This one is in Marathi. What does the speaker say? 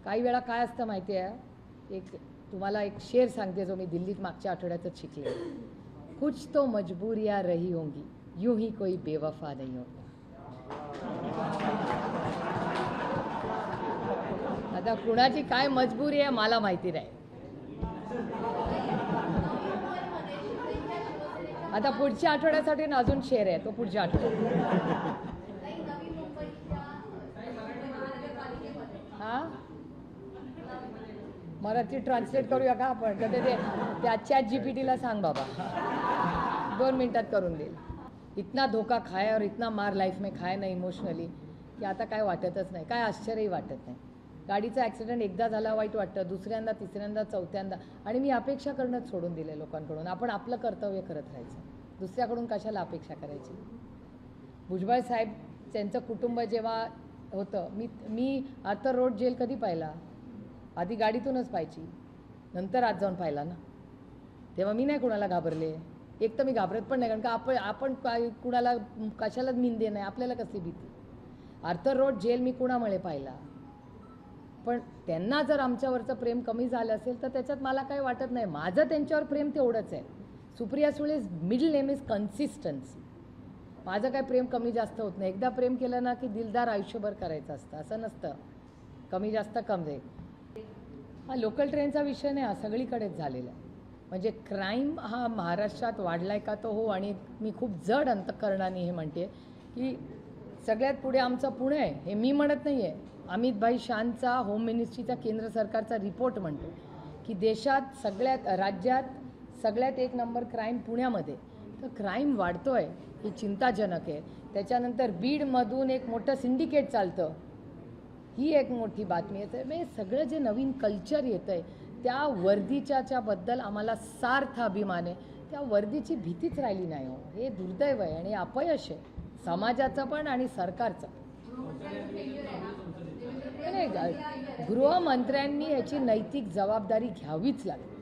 काही वेळा काय असतं माहिती आहे, एक तुम्हाला एक शेर सांगते जो मी दिल्लीत मागच्या आठवड्यातच शिकले. कुछ तो मजबूरियां रही होंगी, यूं ही कोई बेवफा नहीं होता. आता कुणाची काय मजबुरी आहे मला माहिती नाही. आता पुढच्या आठवड्यासाठी ना अजून शेर आहे, तो पुढच्या आठवड्यात. हा, मराठी ट्रान्सलेट करूया का आपण? तर ते त्या ChatGPT सांग बाबा, 2 मिनिटात करून देईल. इतना धोका खाया और इतना मार लाईफ में खाया ना इमोशनली की आता काय वाटतच नाही, काय आश्चर्यही वाटत नाही. गाडीचा ॲक्सिडेंट एकदा झाला वाईट वाटतं, दुसऱ्यांदा, तिसऱ्यांदा, चौथ्यांदा. आणि मी अपेक्षा करणंच सोडून दिले लोकांकडून. आपण आपलं कर्तव्य करत राहायचं, दुसऱ्याकडून कशाला अपेक्षा करायची. भुजबळ साहेब त्यांचं कुटुंब जेव्हा होतं, मी आर्थर रोड जेल कधी पाहिला? आधी गाडीतूनच पाहायची, नंतर आत जाऊन पाहिला ना. तेव्हा मी नाही कुणाला घाबरले. एक तर मी घाबरत पण नाही, कारण का आपण काय कुणाला कशालाच निंदे नाही, आपल्याला कसली भीती. आर्थर रोड जेल मी कुणामुळे पाहिला, पण त्यांना जर आमच्यावरचं प्रेम कमी झालं असेल तर त्याच्यात मला काही वाटत नाही. माझं त्यांच्यावर प्रेम तेवढंच आहे. Supriya Sule's middle name is consistency. माझं काय प्रेम कमी जास्त होत नाही. एकदा प्रेम केलं ना की दिलदार आयुष्यभर करायचं असतं, असं नसतं कमी जास्त कमी. हा लोकल ट्रेनचा विषय नाही, हा सगळीकडेच झालेला आहे. म्हणजे क्राईम हा महाराष्ट्रात वाढलाय का तो हो. आणि मी खूप जड अंतःकरणाने हे म्हणते की सगळ्यात पुढे आमचं पुणे आहे. हे मी म्हणत नाही आहे, अमित भाई शानचा होम मिनिस्ट्रीचा केंद्र सरकारचा रिपोर्ट म्हणतो की देशात सगळ्यात राज्यात सगळ्यात 1 नंबर क्राईम पुण्यामध्ये. तर क्राईम वाढतो आहे ही चिंताजनक आहे. त्याच्यानंतर बीडमधून एक मोठं सिंडिकेट चालतं, ही एक मोठी बातमी येते. म्हणजे सगळं जे नवीन कल्चर येतं आहे त्या वर्दीच्याबद्दल आम्हाला सार्थ अभिमान आहे. त्या वर्दीची भीतीच राहिली नाही हो. हे दुर्दैव आहे आणि अपयश आहे समाजाचं पण आणि सरकारचं. गृहमंत्र्यांनी याची नैतिक जबाबदारी घ्यावीच लागते.